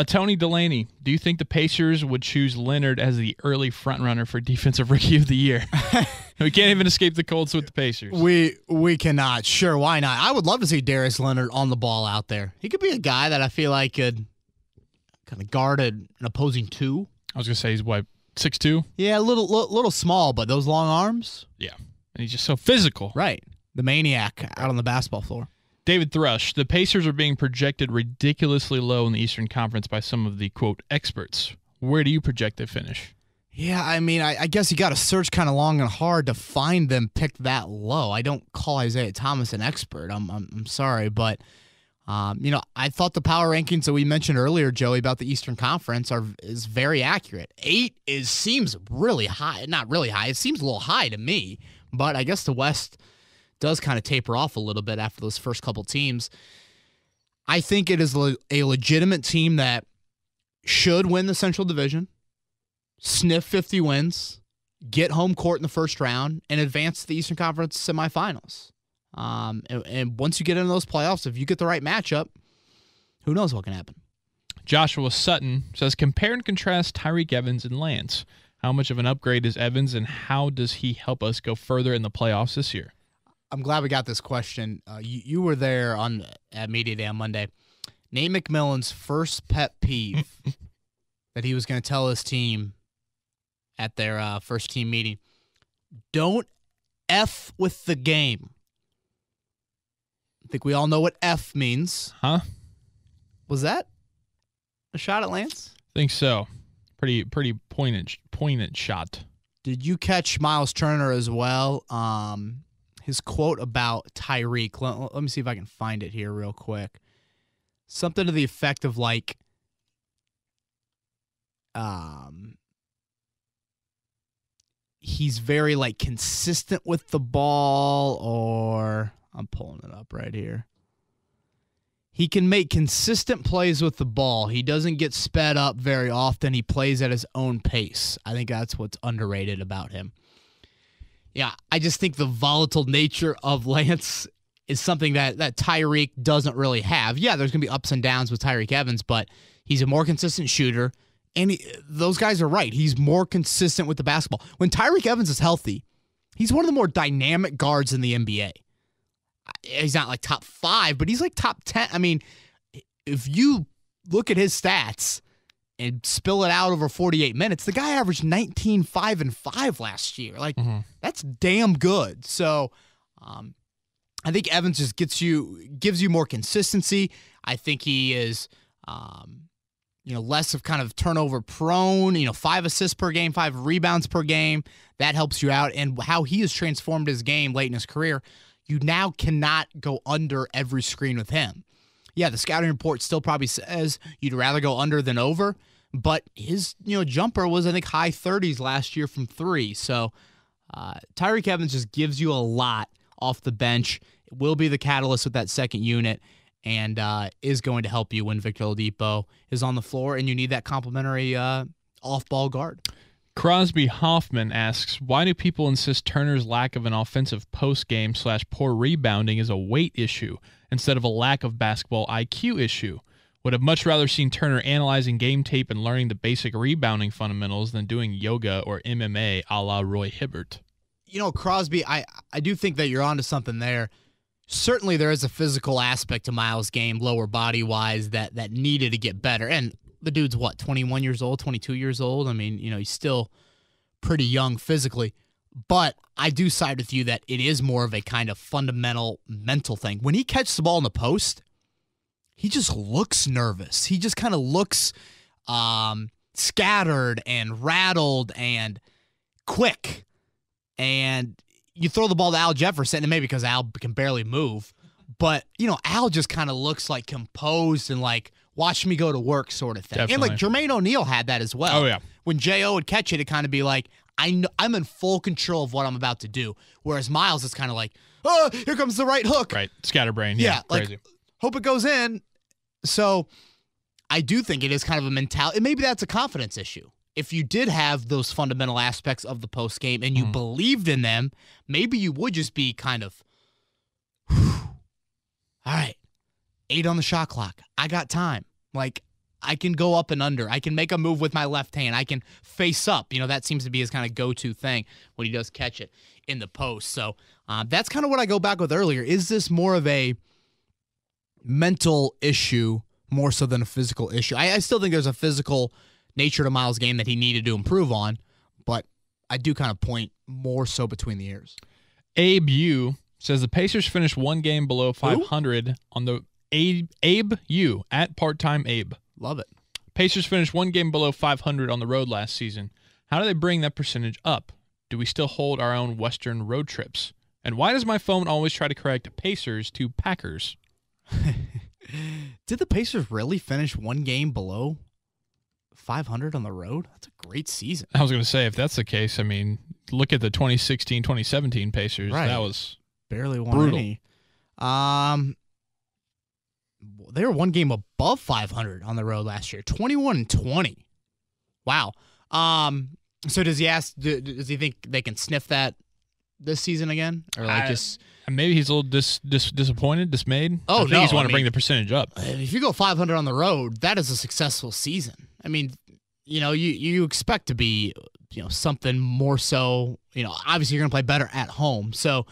Tony Delaney, do you think the Pacers would choose Leonard as the early frontrunner for Defensive Rookie of the Year? We can't even escape the Colts with the Pacers. We cannot. Sure, why not? I would love to see Darius Leonard on the ball out there. He could be a guy that I feel like could kind of guard an opposing two. I was going to say he's, what, 6'2"? Yeah, a little small, but those long arms. Yeah, and he's just so physical. Right. The maniac out on the basketball floor. David Thrush, the Pacers are being projected ridiculously low in the Eastern Conference by some of the, quote, experts. Where do you project they finish? Yeah, I mean, I guess you got to search kind of long and hard to find them picked that low. I don't call Isaiah Thomas an expert. I'm sorry, but I thought the power rankings that we mentioned earlier, Joey, about the Eastern Conference is very accurate. 8 seems really high. Not really high. It seems a little high to me, but I guess the West does kind of taper off a little bit after those first couple teams. I think it is a legitimate team that should win the Central Division, sniff 50 wins, get home court in the first round, and advance to the Eastern Conference semifinals. And once you get into those playoffs, if you get the right matchup, who knows what can happen. Joshua Sutton says, compare and contrast Tyreek Evans and Lance. How much of an upgrade is Evans, and how does he help us go further in the playoffs this year? I'm glad we got this question. You were there at Media Day on Monday. Nate McMillan's first pet peeve that he was going to tell his team at their first team meeting: don't F with the game. I think we all know what F means. Huh? Was that a shot at Lance? I think so. Pretty poignant shot. Did you catch Myles Turner as well? His quote about Tyreek. Let me see if I can find it here real quick. Something to the effect of like, he's very like consistent with the ball, or I'm pulling it up right here. He can make consistent plays with the ball. He doesn't get sped up very often. He plays at his own pace. I think that's what's underrated about him. Yeah, I just think the volatile nature of Lance is something that Tyreek doesn't really have. Yeah, there's going to be ups and downs with Tyreek Evans, but he's a more consistent shooter, and those guys are right. He's more consistent with the basketball. When Tyreek Evans is healthy, he's one of the more dynamic guards in the NBA. He's not like top 5, but he's like top 10. I mean, if you look at his stats and spill it out over 48 minutes, the guy averaged 19, 5, and 5 last year. Like, that's damn good. So I think Evans just gives you more consistency. I think he is less of kind of turnover prone, 5 assists per game, 5 rebounds per game. That helps you out. And how he has transformed his game late in his career, you now cannot go under every screen with him. Yeah, the scouting report still probably says you'd rather go under than over, but his jumper was, I think, high 30s last year from 3. So Tyreek Evans just gives you a lot off the bench. It will be the catalyst with that second unit, and is going to help you when Victor Oladipo is on the floor, and you need that complimentary off-ball guard. Crosby Hoffman asks, why do people insist Turner's lack of an offensive post-game / poor rebounding is a weight issue instead of a lack of basketball IQ issue? Would have much rather seen Turner analyzing game tape and learning the basic rebounding fundamentals than doing yoga or MMA a la Roy Hibbert. Crosby, I do think that you're onto something there. Certainly there is a physical aspect to Myles' game, lower body-wise, that needed to get better. And the dude's, 21 years old, 22 years old? I mean, he's still pretty young physically. But I do side with you that it is more of a kind of fundamental mental thing. When he catches the ball in the post, he just looks nervous. He just kind of looks scattered and rattled and quick. And you throw the ball to Al Jefferson, and maybe because Al can barely move, but, Al just kind of looks like composed and like, watch me go to work sort of thing. Definitely. And like Jermaine O'Neal had that as well. Oh, yeah. When J.O. would catch it, it'd kind of be like, I'm in full control of what I'm about to do. Whereas Myles is kind of like, oh, here comes the right hook. Right. Scatterbrain. Yeah. Crazy. Like, hope it goes in. So I do think it is kind of a mentality. Maybe that's a confidence issue. If you did have those fundamental aspects of the post game and you believed in them, maybe you would just be kind of, all right, 8 on the shot clock. I got time. Like, I can go up and under. I can make a move with my left hand. I can face up. That seems to be his kind of go-to thing when he does catch it in the post. So that's kind of what I go back with earlier. Is this more of a mental issue more so than a physical issue? I still think there's a physical nature to Myles' game that he needed to improve on, but I do kind of point more so between the ears. Abe U says the Pacers finished one game below 500 on the Abe U at part-time Abe. Love it. Pacers finished one game below 500 on the road last season. How do they bring that percentage up? Do we still hold our own Western road trips? And why does my phone always try to correct Pacers to Packers? Did the Pacers really finish one game below 500 on the road? That's a great season. I was going to say, if that's the case, I mean, look at the 2016-2017 Pacers. Right. That was barely won brutal. any. They were one game above 500 on the road last year, 21-20. Wow. So does he think they can sniff that this season again, or just maybe he's a little disappointed, dismayed? Oh, I think he's want to bring the percentage up. If you go 500 on the road, that is a successful season. I mean, you expect to be something more so. Obviously you're going to play better at home. So,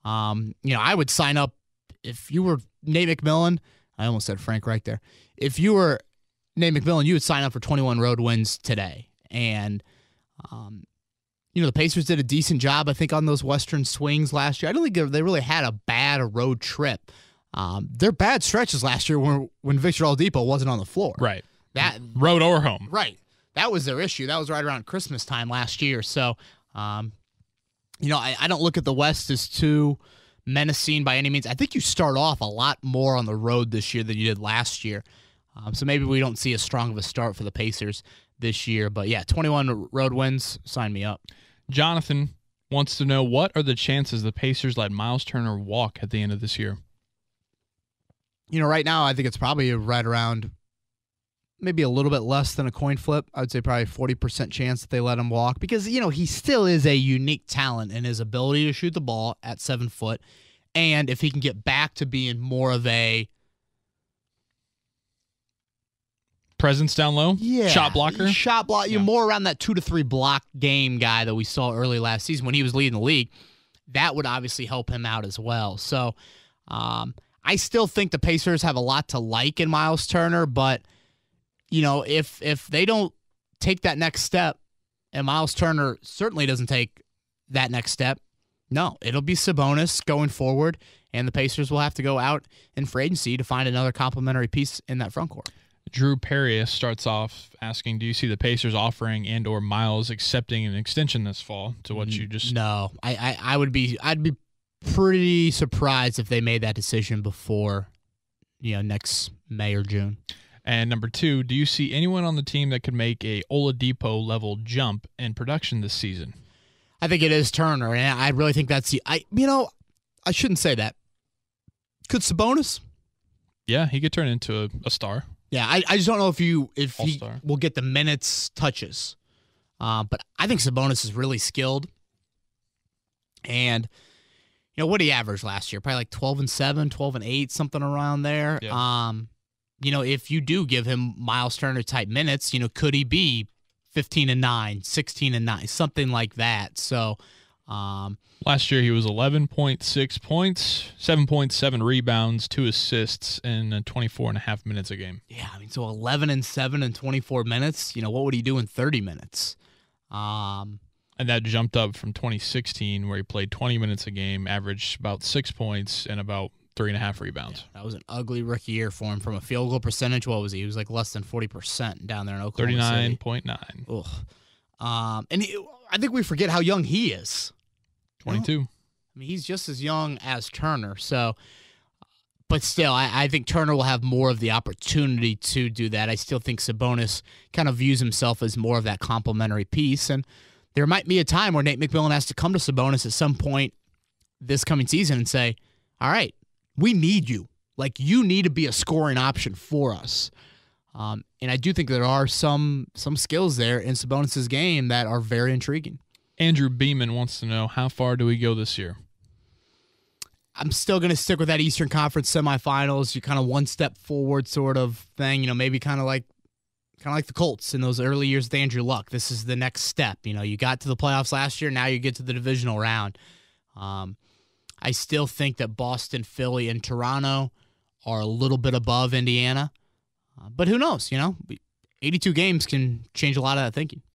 I would sign up if you were Nate McMillan. I almost said Frank right there. If you were Nate McMillan, you would sign up for 21 road wins today. And, the Pacers did a decent job, I think, on those Western swings last year. I don't think they really had a bad road trip. Their bad stretches last year were when Victor Oladipo wasn't on the floor. Right. That road or home. Right. That was their issue. That was right around Christmas time last year. So, I don't look at the West as too menacing by any means. I think you start off a lot more on the road this year than you did last year. So maybe we don't see as strong of a start for the Pacers this year. But, yeah, 21 road wins, sign me up. Jonathan wants to know, what are the chances the Pacers let Myles Turner walk at the end of this year? Right now I think it's probably right around maybe a little bit less than a coin flip. I would say probably 40% chance that they let him walk because, he still is a unique talent in his ability to shoot the ball at 7 foot. And if he can get back to being more of a presence down low? Yeah. Shot blocker? You're more around that 2 to 3 block game guy that we saw early last season when he was leading the league. That would obviously help him out as well. So I still think the Pacers have a lot to like in Myles Turner, but if they don't take that next step, and Myles Turner certainly doesn't take that next step, no, it'll be Sabonis going forward, and the Pacers will have to go out in free agency to find another complementary piece in that front court. Drew Perry starts off asking, do you see the Pacers offering and or Myles accepting an extension this fall to what you just... No, I'd be pretty surprised if they made that decision before, next May or June. And number 2, do you see anyone on the team that could make a Oladipo level jump in production this season? I think it is Turner, and I really think that's I shouldn't say that. Could Sabonis? Yeah, he could turn into a star. Yeah, I just don't know if he All-star. will get the minutes touches. But I think Sabonis is really skilled. And, what did he average last year? Probably like 12-7, 12-8, something around there. Yeah. If you do give him Myles Turner type minutes, could he be 15-9, 16-9, something like that? So, last year he was 11.6 points, 7.7 rebounds, 2 assists in 24.5 minutes a game. Yeah, so 11-7 in 24 minutes. What would he do in 30 minutes? And that jumped up from 2016, where he played 20 minutes a game, averaged about 6 points and about 3.5 rebounds. Yeah, that was an ugly rookie year for him. From a field goal percentage, what was he? He was like less than 40% down there in Oklahoma City. 39.9. Ugh. I think we forget how young he is. 22. I mean, he's just as young as Turner. So, but still, I think Turner will have more of the opportunity to do that. I still think Sabonis kind of views himself as more of that complementary piece. And there might be a time where Nate McMillan has to come to Sabonis at some point this coming season and say, all right, we need you. Like, you need to be a scoring option for us. And I do think there are some skills there in Sabonis' game that are very intriguing. Andrew Beeman wants to know, how far do we go this year? I'm still going to stick with that Eastern Conference semifinals. You kind of one step forward sort of thing. Maybe kind of like kind of like the Colts in those early years with Andrew Luck. This is the next step. You got to the playoffs last year. Now you get to the divisional round. I still think that Boston, Philly, and Toronto are a little bit above Indiana. But who knows? 82 games can change a lot of that thinking.